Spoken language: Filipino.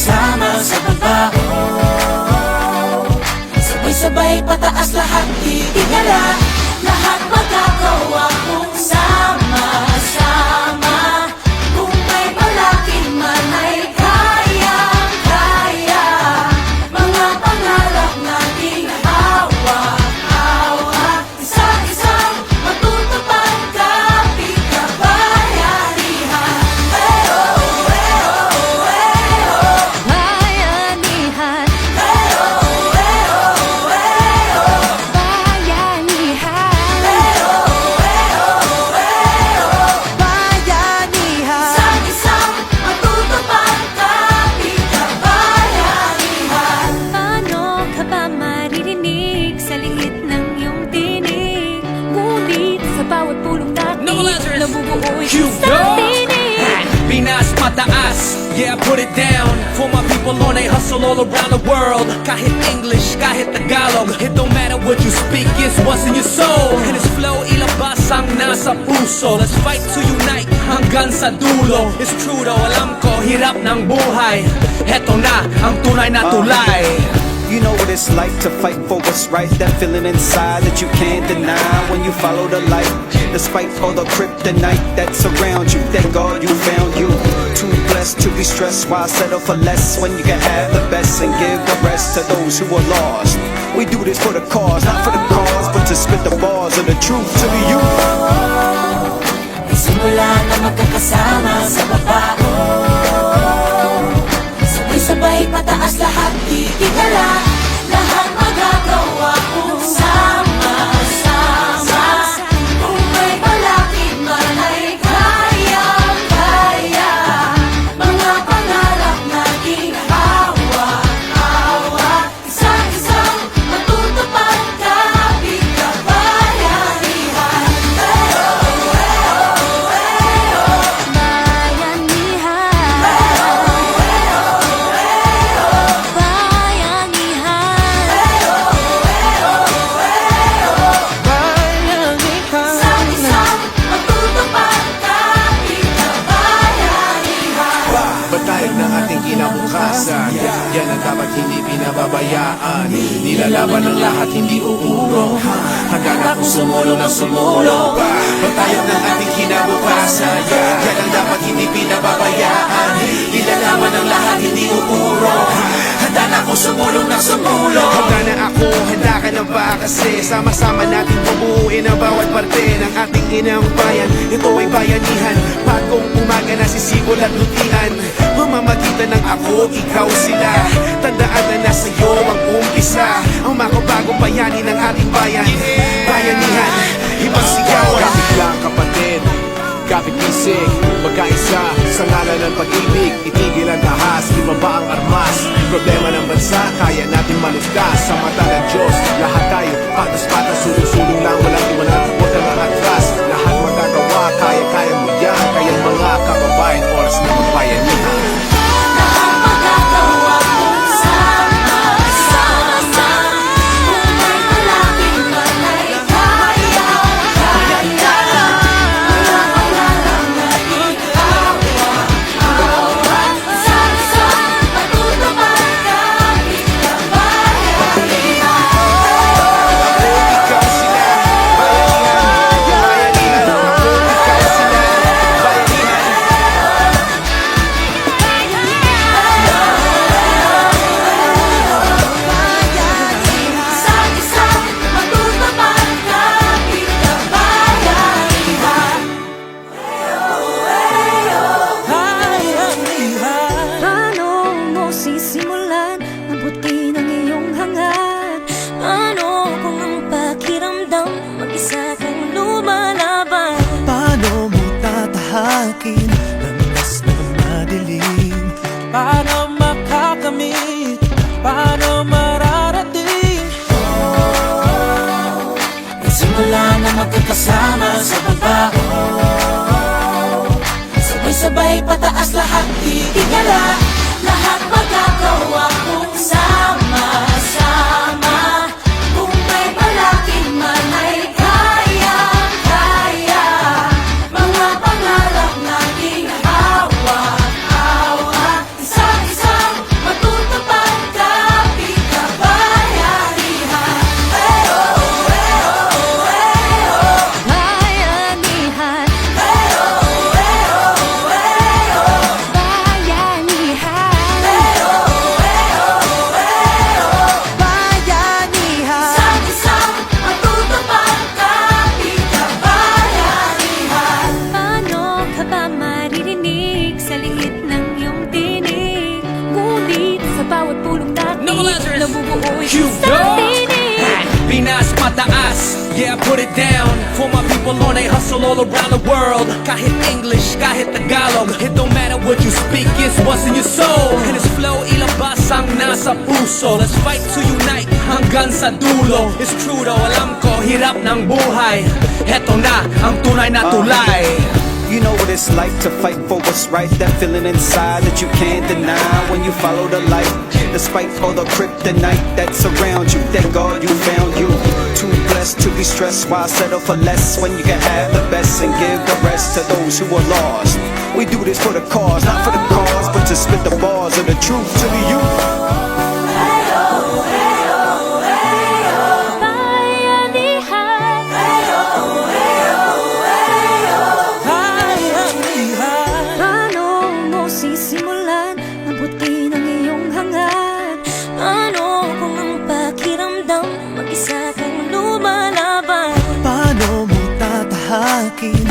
magkakasama sa baba. Sabay-sabay pataas lahat titigala, lahat magagawa kung sama-sama. Kung may malaki man ay kaya-kaya, mga pangarap nating hawak-hawak, isa-isang matutupad kapit kabayanihan. Bayanihan, Isang-isang matutupad kapit kabayanihan. paano ka ba maririnig sa lingit ng iyong tinig? Ngunit sa bawat pulong natin, No Lazarus. nabubuo You isang go. tinig. Pinas mataas, yeah, put it down. For my people on a hustle all around the world. Kahit English, kahit Tagalog, it don't matter what you speak, it's what's in your soul. And his flow, ilabas ang nasa puso. Let's fight to unite hanggang sa dulo. It's true though, alam ko, hirap ng buhay. Heto na, ang tunay na tulay. You know what it's like to fight for what's right. That feeling inside that you can't deny when you follow the light. Despite all the kryptonite that surrounds you, thank God you found you. Too blessed to be stressed, why settle for less when you can have the best and give the rest to those who are lost. We do this for the cause, not for the cause, but to spit the bars of the truth to the youth. Simula na magkakasama sa baba. Sabay-sabay pataas lahat titigala, lahat magagawa kung sama-sama. Kung may balakid man ay kaya-kaya, mga pangarap nating hawak-hawak, isang-isang matutupad kapit kabayanihan. Isang-isang matutupad kapit kabayanihan. Batayag ng ating kinabukasan, yan ang dapat hindi pinababayaan. Nilalaban ng lahat, hindi uurong, hanggang ako sumulong na sumulong. Batayag ng ating kinabukasan, yan ang dapat hindi pinababayaan. Nilalaban ng lahat, hindi uurong, handa na ako sumulong na sumulong. Handa na ako, handa ka na ba? Kasi sama-sama natin bubuuin ang bawat parte ng ating inang bayan. Ito ay bayanihan, bagong umaga na sisibol at lutian. Mamamagitan ng ako, ikaw, sila. Tandaan na nasa iyo ang umpisa, ang makabagong bayani ng ating bayan. Bayanihan, ibang sigawan. Kapit lang kapatid, kapit bisig, magkaisa sa ngalan ng pag-ibig. Itigil ang ahas, ibaba ang armas. Problema ng bansa, kaya natin malustas. Sa mata ng Diyos, lahat tayo patas-patas, sulong-sulong lang, walang iwanan, huwag kang atras. Lahat magagawa, kaya-kaya mo yan. Kaya mga kababayan, oras na magbayanihan. Lahat magagawa kung sama-sama. Kung may malapit man ay kaya-kaya, mga pangarap nating hawak-hawak, isang-isang matutupad kapit kabayanihan. Ikaw sila, bayanihan. Bayanihan, ako, ikaw sila, bayanihan. Isang-isang matutupad kapit kabayanihan. Paano mo sisimulan, abutin ang iyong hangad? Paano kung ang pakiramdam, mag-isa kang lumalaban? Paano mo tatahakin ang mas na madilim? Paano makakamit? Paano mararating? Simula na magkakasama sa baba. Sabay-sabay pataas lahat titigala, lahat magagawa kung sama-sama. Kung may balakid man ay kaya-kaya, mga pangarap nating hawak-hawak, isang-isang maririnig sa lingit ng iyong tinig. Ngunit sa bawat pulong natin, No Lazarus. nabubuo You ito sa go. tinig. Pinas pataas, yeah, put it down. For my people on a hustle all around the world. Kahit English, kahit Tagalog, it don't matter what you speak, it's what's in your soul. And his flow ilabas ang nasa puso. Let's fight to unite hanggang sa dulo. It's true though, alam ko, hirap ng buhay. Heto na ang tunay na tulay. You know what it's like to fight for what's right. That feeling inside that you can't deny when you follow the light. Despite all the kryptonite that surrounds you, thank God you found you. Too blessed to be stressed, why settle for less when you can have the best and give the rest to those who are lost. We do this for the cause, not for the cause, but to spit the bars of the truth to the youth. Paano mo sisimulan mabuti ng iyong hangad? Ano kung ang pakiramdam mag-isa kang lumalaban? Paano mo tatahakin